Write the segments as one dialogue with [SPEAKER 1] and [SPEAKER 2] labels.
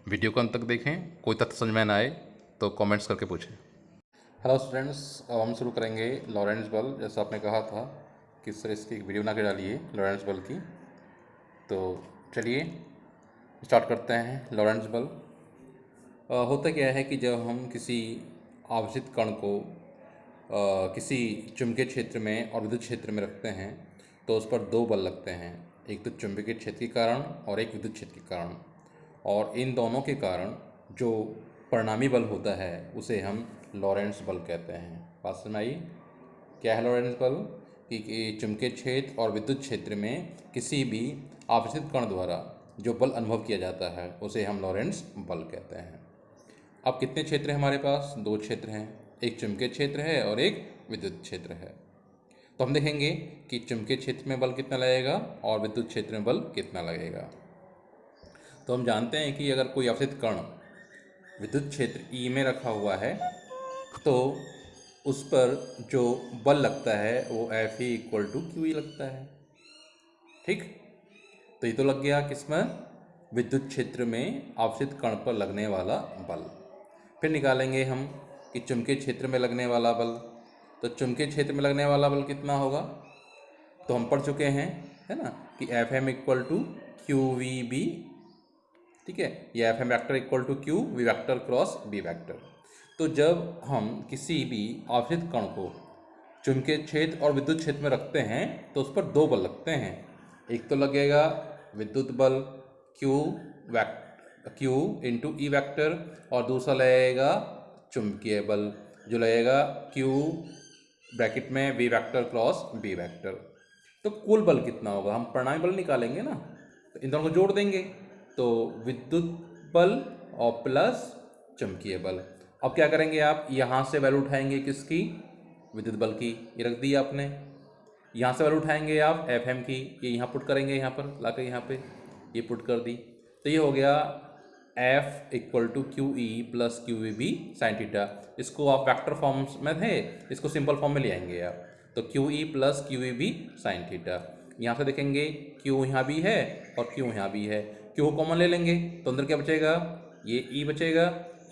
[SPEAKER 1] Video को अंत तक देखें। कोई तथ्य समझ में ना आए तो कमेंट्स करके पूछें। हेलो स्टूडेंट्स, अब हम शुरू करेंगे लॉरेंट्ज़ बल। जैसा आपने कहा था किस तरह इसकी एक वीडियो बना के डालिए लॉरेंट्ज़ बल की। तो चलिए स्टार्ट करते हैं। लॉरेंट्ज़ बल होता क्या है कि जब हम किसी आवेशित कण को किसी चुंबकीय क्षेत्र में और विद्युत क्षेत्र में रखते हैं तो उस पर दो बल लगते हैं, एक तो चुंबकीय क्षेत्र के कारण और एक विद्युत क्षेत्र के कारण। और इन दोनों के कारण जो परिणामी बल होता है उसे हम लॉरेंट्ज़ बल कहते हैं। बात समझ में आई? क्या है लॉरेंट्ज़ बल? कि चुंबकीय क्षेत्र और विद्युत क्षेत्र में किसी भी आवेशित कण द्वारा जो बल अनुभव किया जाता है उसे हम लॉरेंट्ज़ बल कहते हैं। अब कितने क्षेत्र हैं हमारे पास? दो क्षेत्र हैं, एक चुंबकीय क्षेत्र है और एक विद्युत क्षेत्र है। तो हम देखेंगे कि चुंबकीय क्षेत्र में बल कितना लगेगा और विद्युत क्षेत्र में बल कितना लगेगा। तो हम जानते हैं कि अगर कोई आवेशित कण विद्युत क्षेत्र ई में रखा हुआ है तो उस पर जो बल लगता है वो F E equal to Q E लगता है। ठीक, तो ये तो लग गया किसमें? विद्युत क्षेत्र में आवेशित कण पर लगने वाला बल। फिर निकालेंगे हम कि चुंबकीय क्षेत्र में लगने वाला बल। तो चुंबकीय क्षेत्र में लगने वाला बल कितना होगा? तो हम पढ़ चुके हैं, है ना, कि F M equal to Q V B. ठीक है, ये F M vector equal to Q V vector cross B vector. तो जब हम किसी भी आवेशित कण को चुंबकीय क्षेत्र और विद्युत क्षेत्र में रखते हैं तो उस पर दो बल लगते हैं। एक तो लगेगा विद्युत बल क्यू इंटू ई वैक्टर और दूसरा लगेगा चुंबकीय बल जो लगेगा क्यू ब्रैकेट में V vector cross B vector. तो कुल बल कितना होगा? हम परिणामी बल निकालेंगे ना, तो इन दोनों को जोड़ देंगे तो विद्युत बल और प्लस चुंबकीय बल। अब क्या करेंगे आप? यहाँ से वैल्यू उठाएंगे किसकी? विद्युत बल की। ये रख दी आपने। यहाँ से वैल्यू उठाएंगे आप एफ एम की, ये यहाँ पुट करेंगे, यहाँ पर ला कर यहाँ पे ये पुट कर दी। तो ये हो गया F equal to Q E plus Q V B sine theta. इसको आप वेक्टर फॉर्म्स में थे, इसको सिंपल फॉर्म में ले आएंगे आप। तो Q E plus Q V B sine theta. यहाँ से देखेंगे क्यू यहाँ भी है और क्यू यहाँ भी है, क्यू कॉमन ले लेंगे तो अंदर क्या बचेगा? ये ई बचेगा,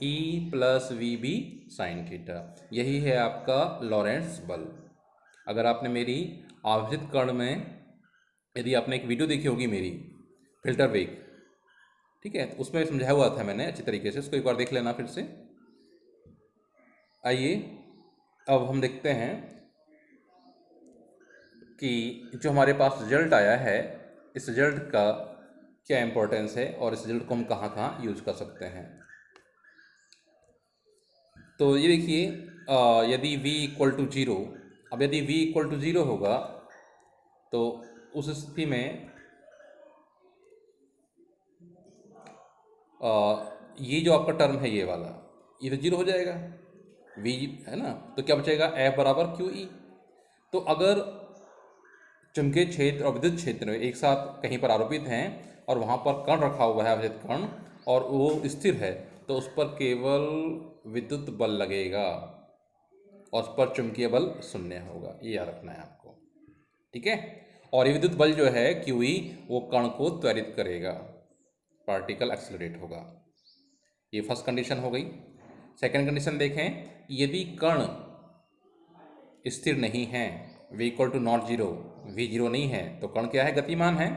[SPEAKER 1] E plus V B sine theta. यही है आपका लॉरेंट्ज़ बल। अगर आपने मेरी आवेशित कण में यदि आपने एक वीडियो देखी होगी मेरी फिल्टर वेग, ठीक है, तो उसमें समझाया हुआ था मैंने अच्छी तरीके से, उसको एक बार देख लेना फिर से। आइए अब हम देखते हैं कि जो हमारे पास रिजल्ट आया है इस रिजल्ट का क्या इम्पोर्टेंस है और इस रिजल्ट को हम कहाँ कहाँ यूज कर सकते हैं। तो ये देखिए, यदि v इक्वल टू ज़ीरो, अब यदि v इक्वल टू ज़ीरो होगा तो उस स्थिति में ये जो आपका टर्म है ये वाला, ये तो जीरो हो जाएगा, v है ना, तो क्या बचेगा? F बराबर क्यू ई। तो अगर चुंबकीय क्षेत्र और विद्युत क्षेत्र एक साथ कहीं पर आरोपित हैं और वहाँ पर कण रखा हुआ है, आवेशित कण, और वो स्थिर है, तो उस पर केवल विद्युत बल लगेगा और उस पर चुंबकीय बल शून्य होगा। ये याद रखना है आपको, ठीक है। और ये विद्युत बल जो है क्यू ई वो कण को त्वरित करेगा, पार्टिकल एक्सेलरेट होगा। ये फर्स्ट कंडीशन हो गई। सेकंड कंडीशन देखें, यदि कण स्थिर नहीं है, v equal to not zero, v zero नहीं है, तो कण क्या है? गतिमान है।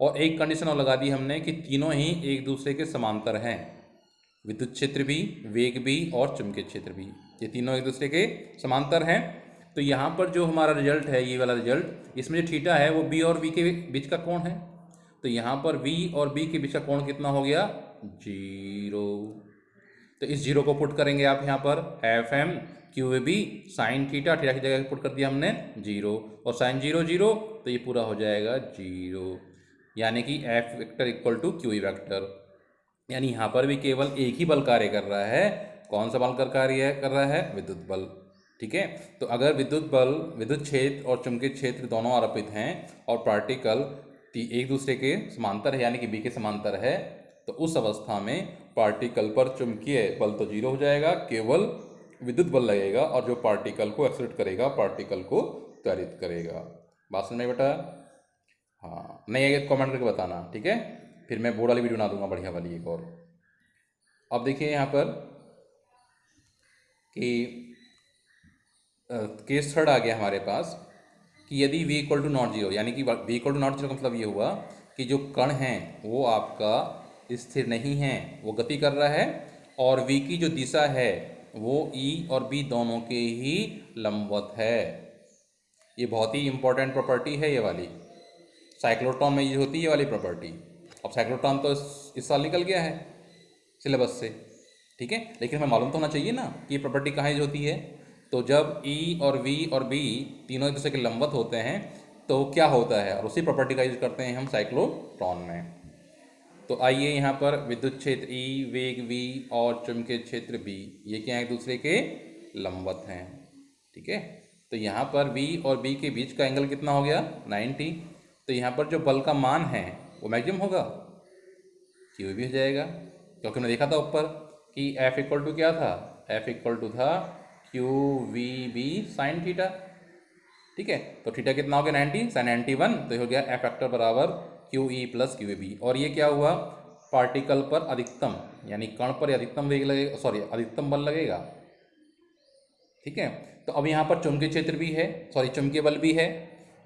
[SPEAKER 1] और एक कंडीशन और लगा दी हमने कि तीनों ही एक दूसरे के समांतर हैं, विद्युत क्षेत्र भी, वेग भी और चुंबकीय क्षेत्र भी, ये तीनों एक दूसरे के समांतर हैं। तो यहाँ पर जो हमारा रिजल्ट है, ये वाला रिजल्ट, इसमें जो थीटा है वो b और v के बीच का कोण है। तो यहाँ पर v और b के बीच का कोण कितना हो गया? जीरो। तो इस जीरो को पुट करेंगे आप यहाँ पर, F M Q A B sine theta, थीटा की जगह पुट कर दिया हमने जीरो, और साइन जीरो जीरो, तो ये पूरा हो जाएगा जीरो। यानी कि F vector equal to Q E vector. यानी यहाँ पर भी केवल एक ही बल कार्य कर रहा है। कौन सा बल कार्य कर रहा है? विद्युत बल। ठीक है, तो अगर विद्युत बल, विद्युत क्षेत्र और चुंबकीय क्षेत्र दोनों आरोपित हैं और पार्टिकल एक दूसरे के समांतर है, यानी कि बी के समांतर है, तो उस अवस्था में पार्टिकल पर चुंबकीय बल तो जीरो हो जाएगा, केवल विद्युत बल लगेगा और जो पार्टिकल को एक्सलेट करेगा, पार्टिकल को त्वरित करेगा। बात समझ में बेटा? हाँ, नहीं है कमेंट करके बताना, ठीक है। फिर मैं बोर्ड वाली वीडियो बना दूंगा बढ़िया वाली एक और। अब देखिए यहाँ पर कि केस थर्ड आ गया हमारे पास कि यदि v equal to not zero, यानी कि v equal to not zero का मतलब ये हुआ कि जो कण है वो आपका स्थिर नहीं है, वो गति कर रहा है, और v की जो दिशा है वो e और b दोनों के ही लंबवत है। ये बहुत ही इंपॉर्टेंट प्रॉपर्टी है ये वाली, साइक्लोट्रॉन में यूज होती है ये वाली प्रॉपर्टी। अब साइक्लोट्रॉन तो इस साल निकल गया है सिलेबस से, ठीक है, लेकिन हमें मालूम तो होना चाहिए ना कि ये प्रॉपर्टी कहाँ यूज होती है। तो जब E और V और B तीनों एक दूसरे के लंबवत होते हैं तो क्या होता है, और उसी प्रॉपर्टी का यूज करते हैं हम साइक्लोट्रॉन में। तो आइए यहाँ पर विद्युत क्षेत्र E, वेग V और चुंबकीय क्षेत्र B, ये क्या एक दूसरे के लंबवत हैं, ठीक है। तो यहाँ पर V और B के बीच का एंगल कितना हो गया, 90। तो यहाँ पर जो बल का मान है वो मैक्सिमम होगा, Q भी हो जाएगा, क्योंकि हमने देखा था ऊपर कि F इक्वल टू क्या था, F इक्वल टू था QVB साइन थीटा, ठीक है। तो थीटा कितना हो गया 90, साइन 91, तो ये हो गया F फैक्टर बराबर QE प्लस QVB। और ये क्या हुआ, पार्टिकल पर अधिकतम, यानी कण पर अधिकतम वेग लगेगा, सॉरी अधिकतम बल लगेगा, ठीक है। तो अब यहाँ पर चुंबकीय क्षेत्र भी है, सॉरी चुंबकीय बल भी है,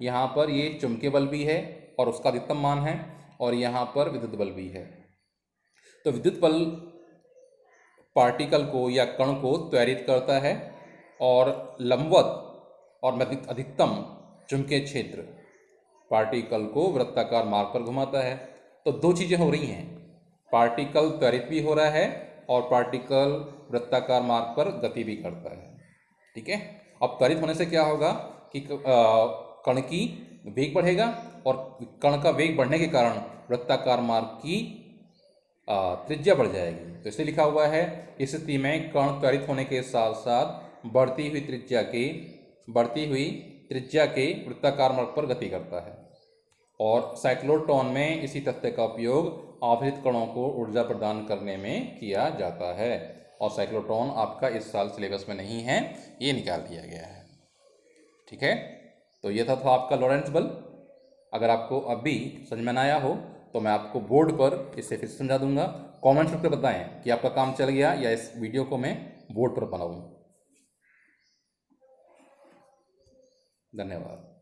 [SPEAKER 1] यहाँ पर ये चुंबकीय बल भी है और उसका अधिकतम मान है, और यहाँ पर विद्युत बल भी है। तो विद्युत बल पार्टिकल को या कण को त्वरित करता है, और लंबवत और अधिकतम चुंबकीय क्षेत्र पार्टिकल को वृत्ताकार मार्ग पर घुमाता है। तो दो चीज़ें हो रही हैं, पार्टिकल त्वरित भी हो रहा है और पार्टिकल वृत्ताकार मार्ग पर गति भी करता है, ठीक है। अब त्वरित होने से क्या होगा कि कण की वेग बढ़ेगा, और कण का वेग बढ़ने के कारण वृत्ताकार मार्ग की त्रिज्या बढ़ जाएगी। तो इसलिए लिखा हुआ है, इस स्थिति में कण त्वरित होने के साथ साथ बढ़ती हुई त्रिज्या के वृत्ताकार मार्ग पर गति करता है। और साइक्लोट्रॉन में इसी तथ्य का उपयोग आवर्धित कणों को ऊर्जा प्रदान करने में किया जाता है, और साइक्लोट्रॉन आपका इस साल सिलेबस में नहीं है, ये निकाल दिया गया है, ठीक है। तो ये था आपका लॉरेंट्ज बल। अगर आपको अभी समझ में ना आया हो तो मैं आपको बोर्ड पर इसे फिर समझा दूंगा। कमेंट्स करके बताएं कि आपका काम चल गया या इस वीडियो को मैं बोर्ड पर बनाऊं। धन्यवाद।